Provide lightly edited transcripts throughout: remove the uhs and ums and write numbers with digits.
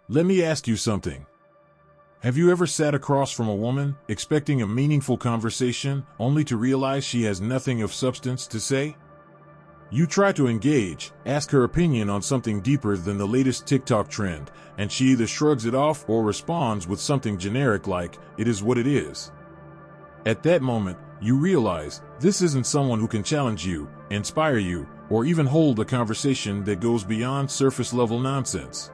Let me ask you something. Have you ever sat across from a woman, expecting a meaningful conversation, only to realize she has nothing of substance to say? You try to engage, ask her opinion on something deeper than the latest TikTok trend, and she either shrugs it off or responds with something generic like, "It is what it is." At that moment, you realize this isn't someone who can challenge you, inspire you, or even hold a conversation that goes beyond surface-level nonsense.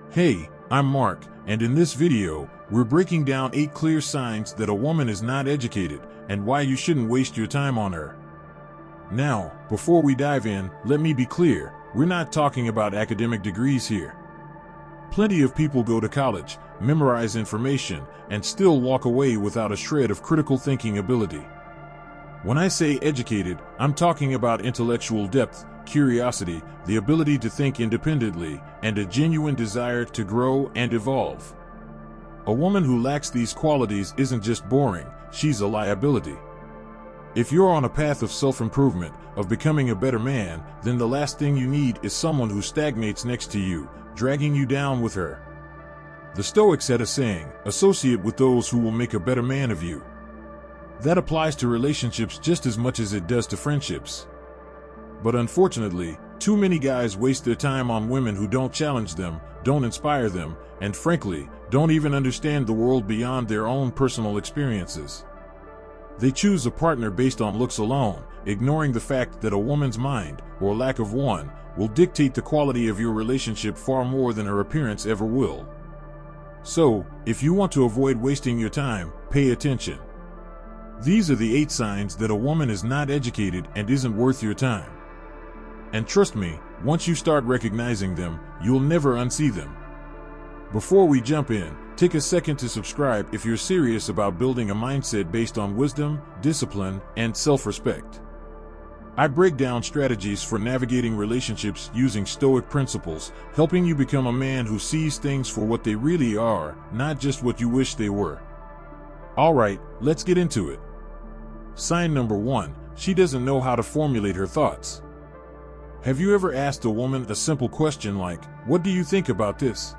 Hey, I'm Mark, and in this video, we're breaking down 8 clear signs that a woman is not educated and why you shouldn't waste your time on her. Now, before we dive in, let me be clear, we're not talking about academic degrees here. Plenty of people go to college, memorize information, and still walk away without a shred of critical thinking ability. When I say educated, I'm talking about intellectual depth, curiosity, the ability to think independently, and a genuine desire to grow and evolve. A woman who lacks these qualities isn't just boring, she's a liability. If you're on a path of self-improvement, of becoming a better man, then the last thing you need is someone who stagnates next to you, dragging you down with her. The Stoics had a saying, "Associate with those who will make a better man of you." That applies to relationships just as much as it does to friendships. But unfortunately, too many guys waste their time on women who don't challenge them, don't inspire them, and frankly, don't even understand the world beyond their own personal experiences. They choose a partner based on looks alone, ignoring the fact that a woman's mind, or lack of one, will dictate the quality of your relationship far more than her appearance ever will. So, if you want to avoid wasting your time, pay attention. These are the 8 signs that a woman is not educated and isn't worth your time. And trust me, once you start recognizing them, you'll never unsee them. Before we jump in, take a second to subscribe if you're serious about building a mindset based on wisdom, discipline, and self-respect. I break down strategies for navigating relationships using Stoic principles, helping you become a man who sees things for what they really are, not just what you wish they were. Alright, let's get into it. Sign number 1, she doesn't know how to formulate her thoughts. Have you ever asked a woman a simple question like, "What do you think about this?"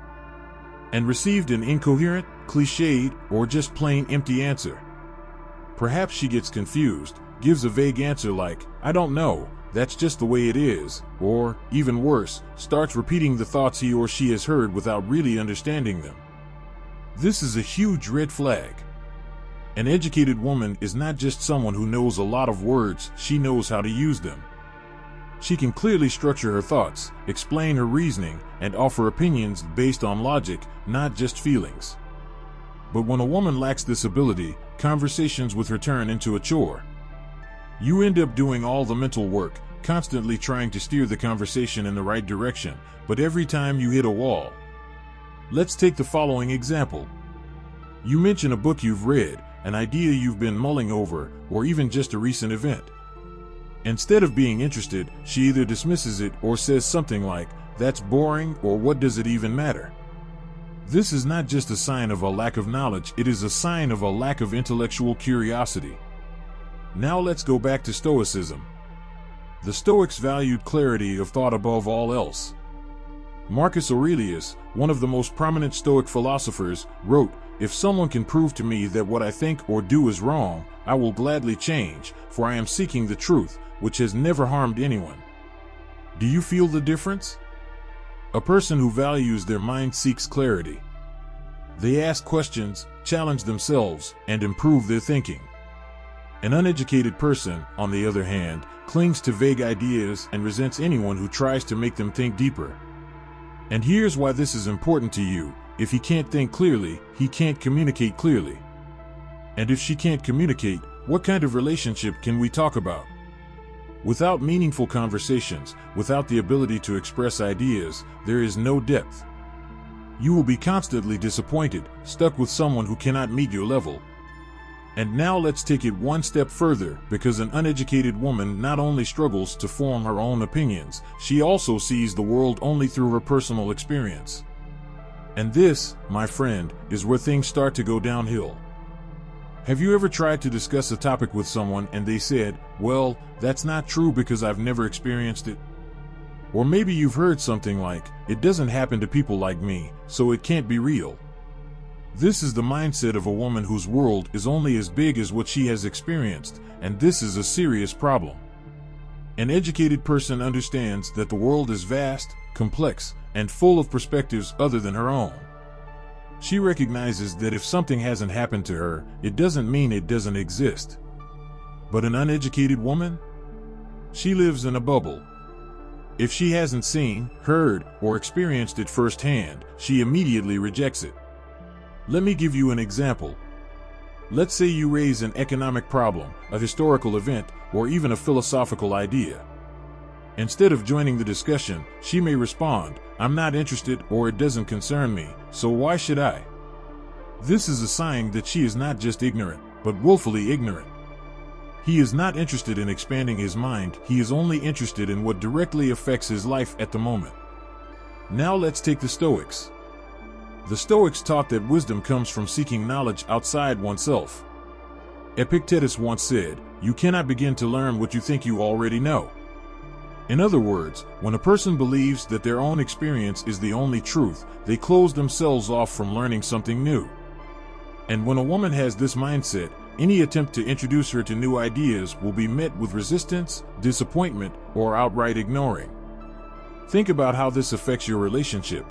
and received an incoherent, cliched, or just plain empty answer? Perhaps she gets confused, gives a vague answer like, "I don't know, that's just the way it is," or, even worse, starts repeating the thoughts he or she has heard without really understanding them. This is a huge red flag. An educated woman is not just someone who knows a lot of words, she knows how to use them. She can clearly structure her thoughts, explain her reasoning, and offer opinions based on logic, not just feelings. But when a woman lacks this ability, conversations with her turn into a chore. You end up doing all the mental work, constantly trying to steer the conversation in the right direction, but every time you hit a wall. Let's take the following example. You mention a book you've read, an idea you've been mulling over, or even just a recent event. Instead of being interested, she either dismisses it or says something like, "That's boring," or "What does it even matter?" This is not just a sign of a lack of knowledge, it is a sign of a lack of intellectual curiosity. Now let's go back to Stoicism. The Stoics valued clarity of thought above all else. Marcus Aurelius, one of the most prominent Stoic philosophers, wrote, "If someone can prove to me that what I think or do is wrong, I will gladly change, for I am seeking the truth, which has never harmed anyone." Do you feel the difference? A person who values their mind seeks clarity. They ask questions, challenge themselves, and improve their thinking. An uneducated person, on the other hand, clings to vague ideas and resents anyone who tries to make them think deeper. And here's why this is important to you. If he can't think clearly, he can't communicate clearly. And if she can't communicate, what kind of relationship can we talk about? Without meaningful conversations, without the ability to express ideas, there is no depth. You will be constantly disappointed, stuck with someone who cannot meet your level. And now let's take it one step further, because an uneducated woman not only struggles to form her own opinions, she also sees the world only through her personal experience. And this, my friend, is where things start to go downhill. Have you ever tried to discuss a topic with someone and they said, "Well, that's not true because I've never experienced it"? Or maybe you've heard something like, "It doesn't happen to people like me, so it can't be real." This is the mindset of a woman whose world is only as big as what she has experienced, and this is a serious problem. An educated person understands that the world is vast, complex, and full of perspectives other than her own. She recognizes that if something hasn't happened to her, it doesn't mean it doesn't exist. But an uneducated woman? She lives in a bubble. If she hasn't seen, heard, or experienced it firsthand, she immediately rejects it. Let me give you an example. Let's say you raise an economic problem, a historical event, or even a philosophical idea. Instead of joining the discussion, she may respond, "I'm not interested," or "It doesn't concern me, so why should I?" This is a sign that she is not just ignorant, but willfully ignorant. He is not interested in expanding his mind, he is only interested in what directly affects his life at the moment. Now let's take the Stoics. The Stoics taught that wisdom comes from seeking knowledge outside oneself. Epictetus once said, "You cannot begin to learn what you think you already know." In other words, when a person believes that their own experience is the only truth, they close themselves off from learning something new. And when a woman has this mindset, any attempt to introduce her to new ideas will be met with resistance, disappointment, or outright ignoring. Think about how this affects your relationship.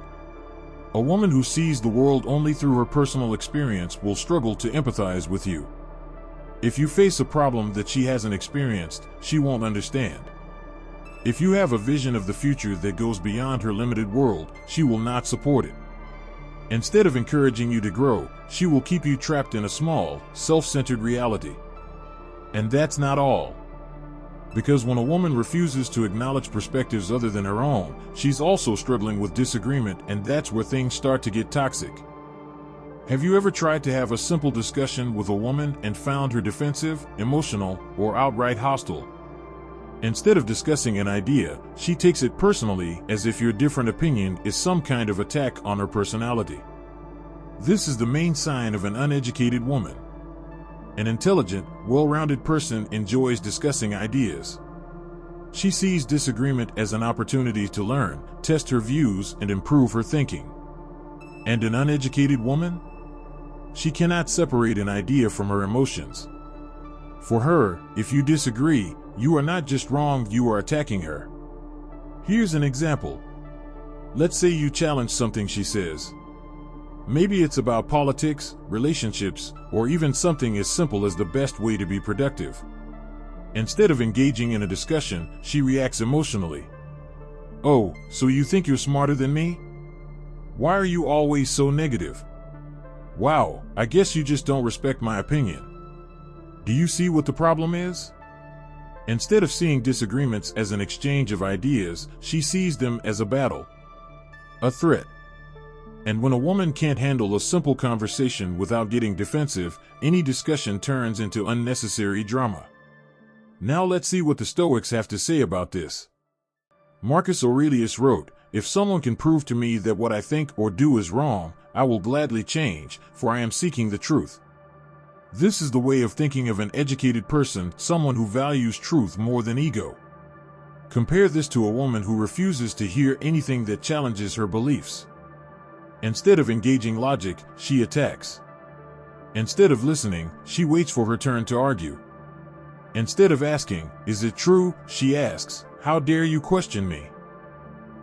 A woman who sees the world only through her personal experience will struggle to empathize with you. If you face a problem that she hasn't experienced, she won't understand. If you have a vision of the future that goes beyond her limited world, she will not support it. Instead of encouraging you to grow, she will keep you trapped in a small, self-centered reality. And that's not all. Because when a woman refuses to acknowledge perspectives other than her own, she's also struggling with disagreement, and that's where things start to get toxic. Have you ever tried to have a simple discussion with a woman and found her defensive, emotional, or outright hostile? Instead of discussing an idea, she takes it personally, as if your different opinion is some kind of attack on her personality. This is the main sign of an uneducated woman. An intelligent, well-rounded person enjoys discussing ideas. She sees disagreement as an opportunity to learn, test her views, and improve her thinking. And an uneducated woman? She cannot separate an idea from her emotions. For her, if you disagree, you are not just wrong, you are attacking her. Here's an example. Let's say you challenge something she says. Maybe it's about politics, relationships, or even something as simple as the best way to be productive. Instead of engaging in a discussion, she reacts emotionally. "Oh, so you think you're smarter than me? Why are you always so negative? Wow, I guess you just don't respect my opinion." Do you see what the problem is? Instead of seeing disagreements as an exchange of ideas, she sees them as a battle, a threat. And when a woman can't handle a simple conversation without getting defensive, any discussion turns into unnecessary drama. Now let's see what the Stoics have to say about this. Marcus Aurelius wrote, "If someone can prove to me that what I think or do is wrong, I will gladly change, for I am seeking the truth." This is the way of thinking of an educated person, someone who values truth more than ego. Compare this to a woman who refuses to hear anything that challenges her beliefs. Instead of engaging logic, she attacks. Instead of listening, she waits for her turn to argue. Instead of asking, "Is it true?" she asks, "How dare you question me?"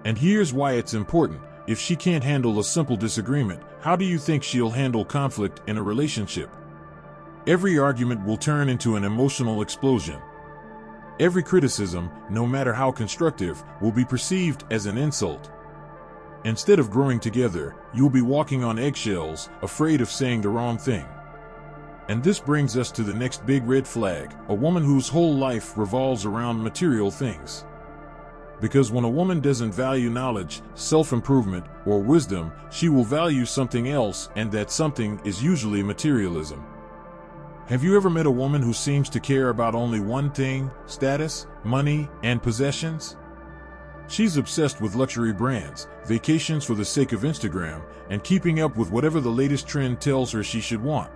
And here's why it's important. If she can't handle a simple disagreement, how do you think she'll handle conflict in a relationship? Every argument will turn into an emotional explosion. Every criticism, no matter how constructive, will be perceived as an insult. Instead of growing together, you'll be walking on eggshells, afraid of saying the wrong thing. And this brings us to the next big red flag, a woman whose whole life revolves around material things. Because when a woman doesn't value knowledge, self-improvement, or wisdom, she will value something else, and that something is usually materialism. Have you ever met a woman who seems to care about only one thing, status, money, and possessions? She's obsessed with luxury brands, vacations for the sake of Instagram, and keeping up with whatever the latest trend tells her she should want.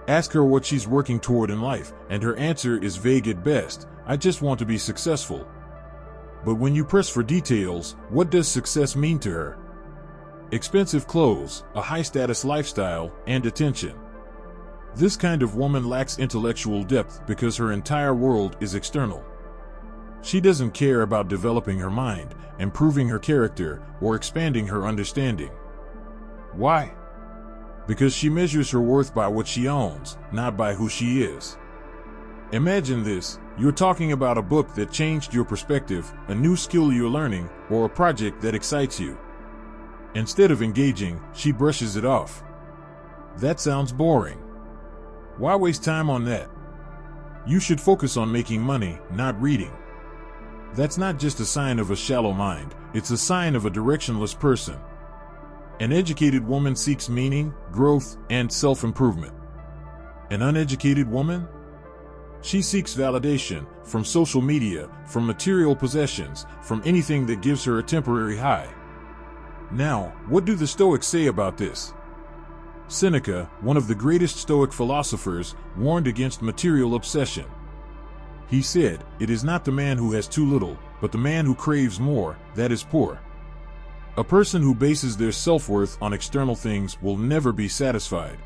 Ask her what she's working toward in life, and her answer is vague at best. "I just want to be successful." But when you press for details, what does success mean to her? Expensive clothes, a high-status lifestyle, and attention. This kind of woman lacks intellectual depth because her entire world is external. She doesn't care about developing her mind, improving her character, or expanding her understanding. Why? Because she measures her worth by what she owns, not by who she is. Imagine this: you're talking about a book that changed your perspective, a new skill you're learning, or a project that excites you. Instead of engaging, she brushes it off. That sounds boring. Why waste time on that? You should focus on making money, not reading. That's not just a sign of a shallow mind, it's a sign of a directionless person. An educated woman seeks meaning, growth, and self-improvement. An uneducated woman? She seeks validation from social media, from material possessions, from anything that gives her a temporary high. Now, what do the Stoics say about this? Seneca, one of the greatest Stoic philosophers, warned against material obsession. He said, "It is not the man who has too little, but the man who craves more, that is poor." A person who bases their self-worth on external things will never be satisfied.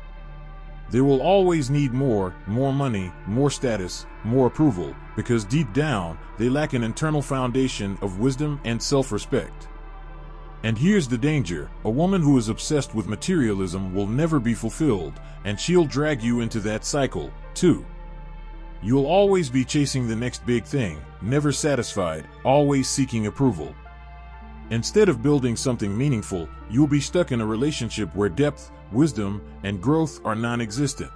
They will always need more money, more status, more approval, because deep down, they lack an internal foundation of wisdom and self-respect. And here's the danger: a woman who is obsessed with materialism will never be fulfilled, and she'll drag you into that cycle, too. You'll always be chasing the next big thing, never satisfied, always seeking approval. Instead of building something meaningful, you'll be stuck in a relationship where depth, wisdom, and growth are non-existent.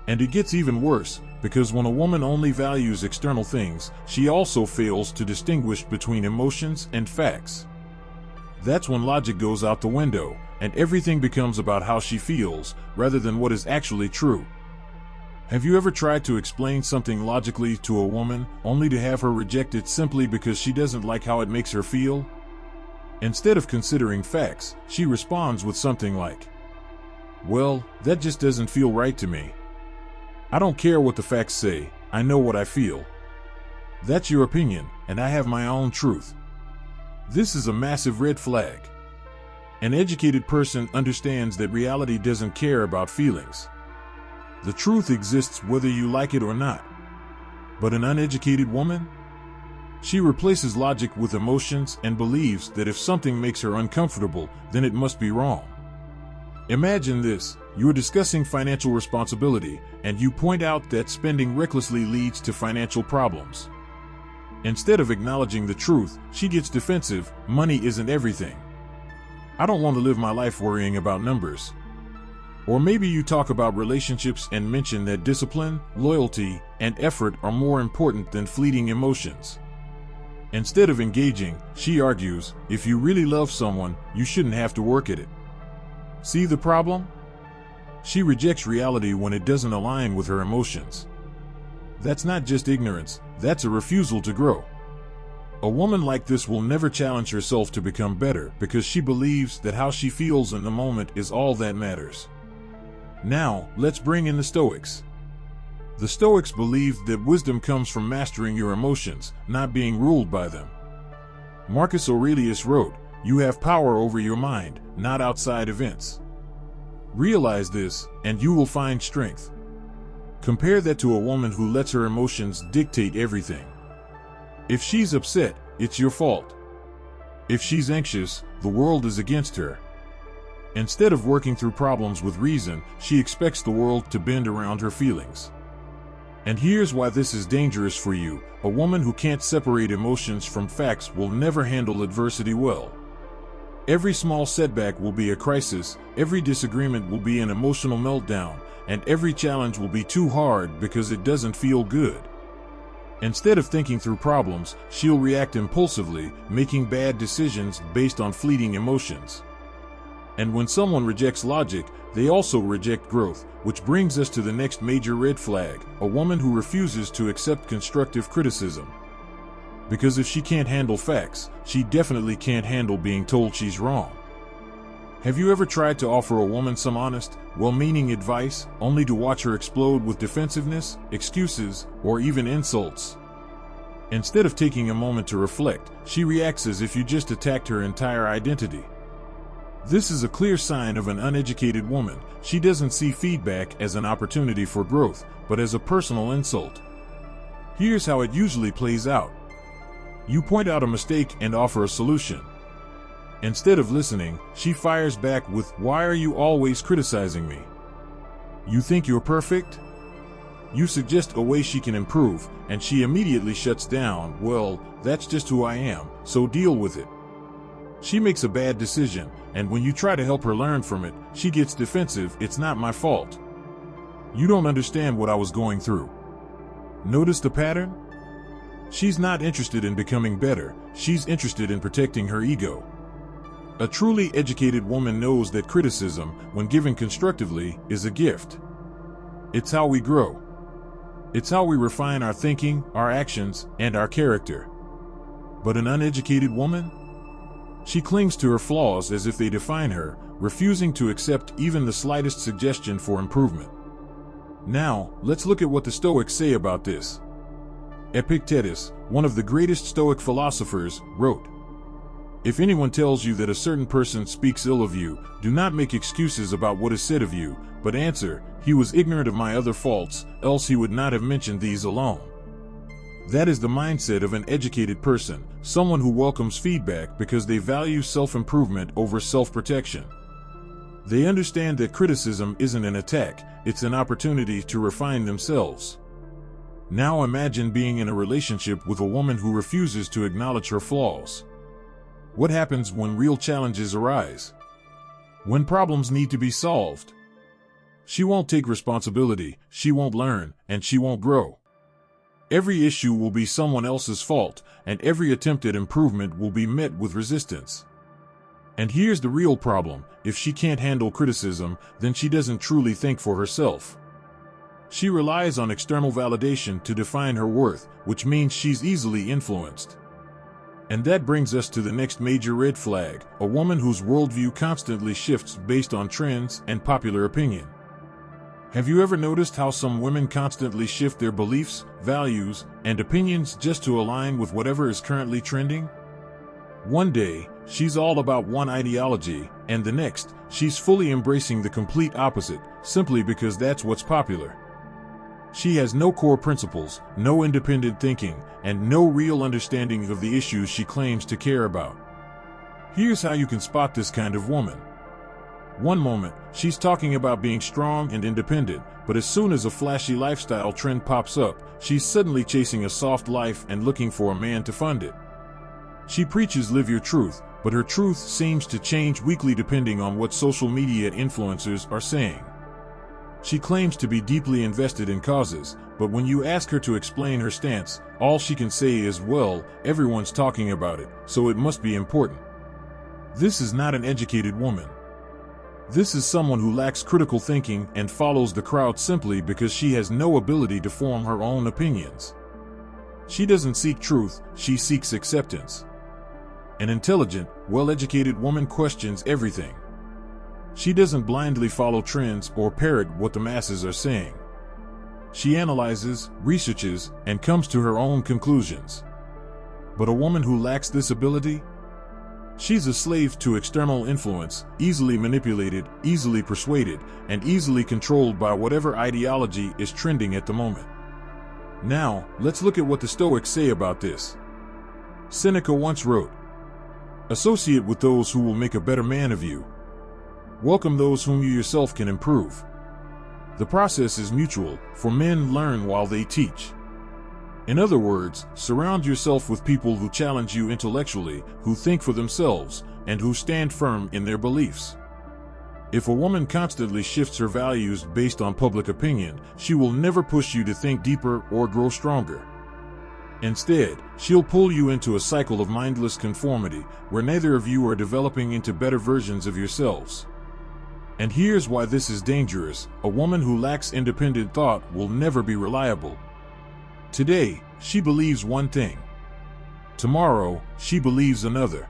And it gets even worse, because when a woman only values external things, she also fails to distinguish between emotions and facts. That's when logic goes out the window, and everything becomes about how she feels, rather than what is actually true. Have you ever tried to explain something logically to a woman, only to have her reject it simply because she doesn't like how it makes her feel? Instead of considering facts, she responds with something like, "Well, that just doesn't feel right to me. I don't care what the facts say, I know what I feel." That's your opinion, and I have my own truth. This is a massive red flag. An educated person understands that reality doesn't care about feelings. The truth exists whether you like it or not. But an uneducated woman? She replaces logic with emotions and believes that if something makes her uncomfortable, then it must be wrong. Imagine this: you're discussing financial responsibility, and you point out that spending recklessly leads to financial problems. Instead of acknowledging the truth, she gets defensive. Money isn't everything. I don't want to live my life worrying about numbers. Or maybe you talk about relationships and mention that discipline, loyalty, and effort are more important than fleeting emotions. Instead of engaging, she argues, if you really love someone, you shouldn't have to work at it. See the problem? She rejects reality when it doesn't align with her emotions. That's not just ignorance, that's a refusal to grow. A woman like this will never challenge herself to become better because she believes that how she feels in the moment is all that matters. Now, let's bring in the Stoics. The Stoics believed that wisdom comes from mastering your emotions, not being ruled by them. Marcus Aurelius wrote, "You have power over your mind, not outside events." Realize this, and you will find strength. Compare that to a woman who lets her emotions dictate everything. If she's upset, it's your fault. If she's anxious, the world is against her. Instead of working through problems with reason, she expects the world to bend around her feelings. And here's why this is dangerous for you: a woman who can't separate emotions from facts will never handle adversity well. Every small setback will be a crisis, every disagreement will be an emotional meltdown, and every challenge will be too hard because it doesn't feel good. Instead of thinking through problems, she'll react impulsively, making bad decisions based on fleeting emotions. And when someone rejects logic, they also reject growth, which brings us to the next major red flag: a woman who refuses to accept constructive criticism. Because if she can't handle facts, she definitely can't handle being told she's wrong. Have you ever tried to offer a woman some honest, well-meaning advice, only to watch her explode with defensiveness, excuses, or even insults? Instead of taking a moment to reflect, she reacts as if you just attacked her entire identity. This is a clear sign of an uneducated woman. She doesn't see feedback as an opportunity for growth, but as a personal insult. Here's how it usually plays out. You point out a mistake and offer a solution. Instead of listening, she fires back with, "Why are you always criticizing me? You think you're perfect?" You suggest a way she can improve, and she immediately shuts down. "Well, that's just who I am, so deal with it." She makes a bad decision, and when you try to help her learn from it, she gets defensive. "It's not my fault. You don't understand what I was going through." Notice the pattern? She's not interested in becoming better, she's interested in protecting her ego. A truly educated woman knows that criticism, when given constructively, is a gift. It's how we grow. It's how we refine our thinking, our actions, and our character. But an uneducated woman? She clings to her flaws as if they define her, refusing to accept even the slightest suggestion for improvement. Now, let's look at what the Stoics say about this. Epictetus, one of the greatest Stoic philosophers, wrote, "If anyone tells you that a certain person speaks ill of you, do not make excuses about what is said of you, but answer, 'He was ignorant of my other faults, else he would not have mentioned these alone.'" That is the mindset of an educated person, someone who welcomes feedback because they value self-improvement over self-protection. They understand that criticism isn't an attack, it's an opportunity to refine themselves. Now imagine being in a relationship with a woman who refuses to acknowledge her flaws. What happens when real challenges arise? When problems need to be solved? She won't take responsibility, she won't learn, and she won't grow. Every issue will be someone else's fault, and every attempt at improvement will be met with resistance. And here's the real problem: if she can't handle criticism, then she doesn't truly think for herself. She relies on external validation to define her worth, which means she's easily influenced. And that brings us to the next major red flag: a woman whose worldview constantly shifts based on trends and popular opinion. Have you ever noticed how some women constantly shift their beliefs, values, and opinions just to align with whatever is currently trending? One day, she's all about one ideology, and the next, she's fully embracing the complete opposite, simply because that's what's popular. She has no core principles, no independent thinking, and no real understanding of the issues she claims to care about. Here's how you can spot this kind of woman. One moment, she's talking about being strong and independent, but as soon as a flashy lifestyle trend pops up, she's suddenly chasing a soft life and looking for a man to fund it. She preaches live your truth, but her truth seems to change weekly depending on what social media influencers are saying. She claims to be deeply invested in causes, but when you ask her to explain her stance, all she can say is, "Well, everyone's talking about it, so it must be important." This is not an educated woman. This is someone who lacks critical thinking and follows the crowd simply because she has no ability to form her own opinions. She doesn't seek truth, she seeks acceptance. An intelligent, well-educated woman questions everything. She doesn't blindly follow trends or parrot what the masses are saying. She analyzes, researches, and comes to her own conclusions. But a woman who lacks this ability? She's a slave to external influence, easily manipulated, easily persuaded, and easily controlled by whatever ideology is trending at the moment. Now, let's look at what the Stoics say about this. Seneca once wrote, "Associate with those who will make a better man of you. Welcome those whom you yourself can improve." The process is mutual, for men learn while they teach. In other words, surround yourself with people who challenge you intellectually, who think for themselves, and who stand firm in their beliefs. If a woman constantly shifts her values based on public opinion, she will never push you to think deeper or grow stronger. Instead, she'll pull you into a cycle of mindless conformity, where neither of you are developing into better versions of yourselves. And here's why this is dangerous: a woman who lacks independent thought will never be reliable. Today, she believes one thing. Tomorrow, she believes another.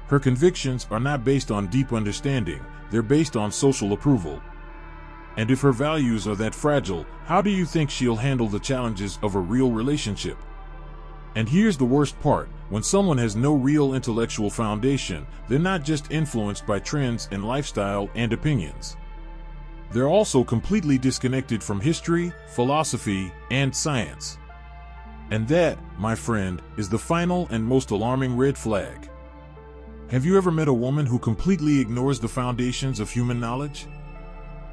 Her convictions are not based on deep understanding, they're based on social approval. And if her values are that fragile, how do you think she'll handle the challenges of a real relationship? And here's the worst part: when someone has no real intellectual foundation, they're not just influenced by trends in lifestyle and opinions. They're also completely disconnected from history, philosophy, and science. And that, my friend, is the final and most alarming red flag. Have you ever met a woman who completely ignores the foundations of human knowledge?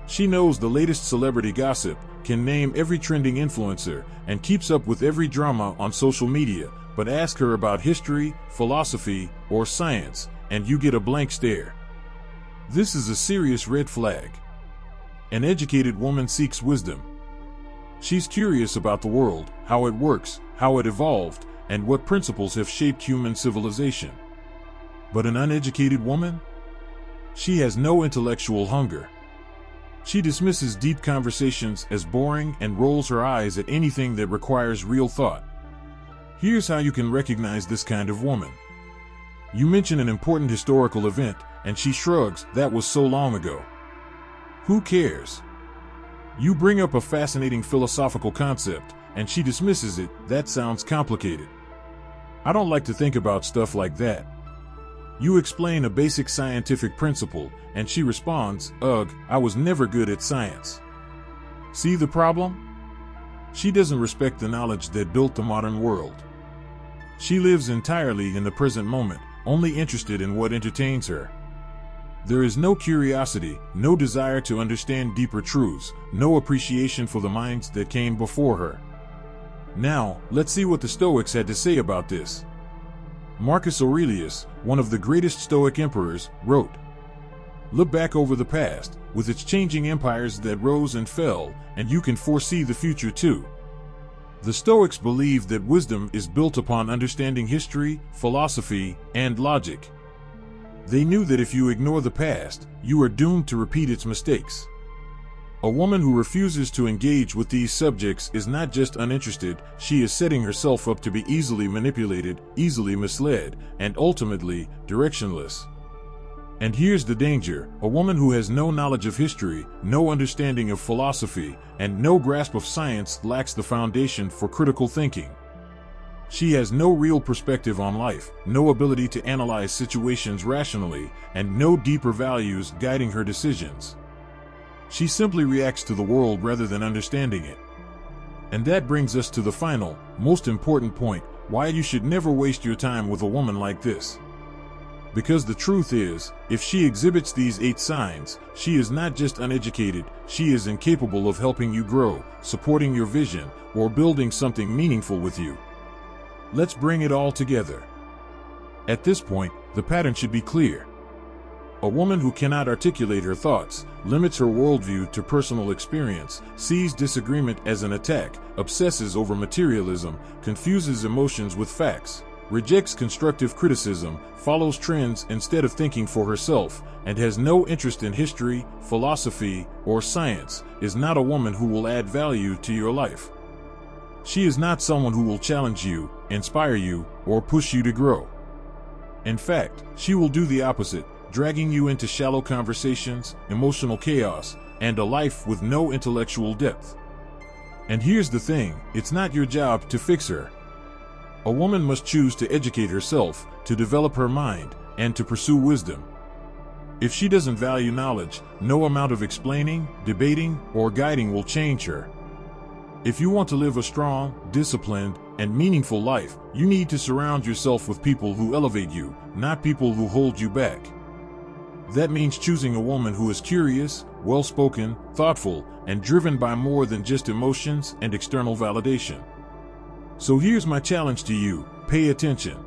She knows the latest celebrity gossip, can name every trending influencer, and keeps up with every drama on social media, but ask her about history, philosophy, or science, and you get a blank stare. This is a serious red flag. An educated woman seeks wisdom. She's curious about the world, how it works, how it evolved, and what principles have shaped human civilization. But an uneducated woman? She has no intellectual hunger. She dismisses deep conversations as boring and rolls her eyes at anything that requires real thought. Here's how you can recognize this kind of woman. You mention an important historical event, and she shrugs, "That was so long ago. Who cares?" You bring up a fascinating philosophical concept, and she dismisses it, "That sounds complicated. I don't like to think about stuff like that." You explain a basic scientific principle, and she responds, "Ugh, I was never good at science." See the problem? She doesn't respect the knowledge that built the modern world. She lives entirely in the present moment, only interested in what entertains her. There is no curiosity, no desire to understand deeper truths, no appreciation for the minds that came before her. Now, let's see what the Stoics had to say about this. Marcus Aurelius, one of the greatest Stoic emperors, wrote, "Look back over the past, with its changing empires that rose and fell, and you can foresee the future too." The Stoics believed that wisdom is built upon understanding history, philosophy, and logic. They knew that if you ignore the past, you are doomed to repeat its mistakes. A woman who refuses to engage with these subjects is not just uninterested, she is setting herself up to be easily manipulated, easily misled, and ultimately, directionless. And here's the danger: a woman who has no knowledge of history, no understanding of philosophy, and no grasp of science lacks the foundation for critical thinking. She has no real perspective on life, no ability to analyze situations rationally, and no deeper values guiding her decisions. She simply reacts to the world rather than understanding it. And that brings us to the final, most important point: why you should never waste your time with a woman like this. Because the truth is, if she exhibits these 8 signs, she is not just uneducated, she is incapable of helping you grow, supporting your vision, or building something meaningful with you. Let's bring it all together. At this point, the pattern should be clear. A woman who cannot articulate her thoughts, limits her worldview to personal experience, sees disagreement as an attack, obsesses over materialism, confuses emotions with facts, rejects constructive criticism, follows trends instead of thinking for herself, and has no interest in history, philosophy, or science, is not a woman who will add value to your life. She is not someone who will challenge you, inspire you, or push you to grow. In fact, she will do the opposite, dragging you into shallow conversations, emotional chaos, and a life with no intellectual depth. And here's the thing: it's not your job to fix her. A woman must choose to educate herself, to develop her mind, and to pursue wisdom. If she doesn't value knowledge, no amount of explaining, debating, or guiding will change her. If you want to live a strong, disciplined, and meaningful life, you need to surround yourself with people who elevate you, not people who hold you back. That means choosing a woman who is curious, well-spoken, thoughtful, and driven by more than just emotions and external validation. So here's my challenge to you: pay attention.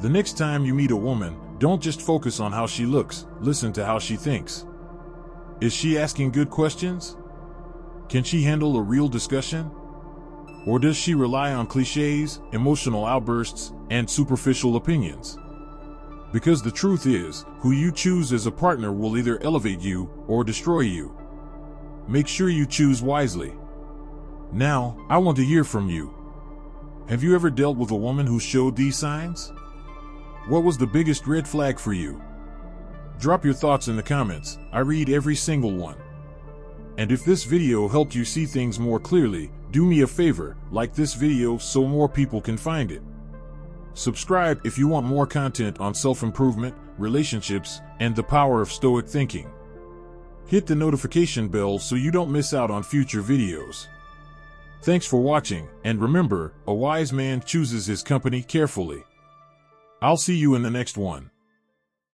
The next time you meet a woman, don't just focus on how she looks, listen to how she thinks. Is she asking good questions? Can she handle a real discussion? Or does she rely on cliches, emotional outbursts, and superficial opinions? Because the truth is, who you choose as a partner will either elevate you or destroy you. Make sure you choose wisely. Now, I want to hear from you. Have you ever dealt with a woman who showed these signs? What was the biggest red flag for you? Drop your thoughts in the comments. I read every single one. And if this video helped you see things more clearly, Do me a favor, like this video so more people can find it. Subscribe if you want more content on self-improvement, relationships, and the power of Stoic thinking. Hit the notification bell so you don't miss out on future videos. Thanks for watching, and remember, a wise man chooses his company carefully. I'll see you in the next one.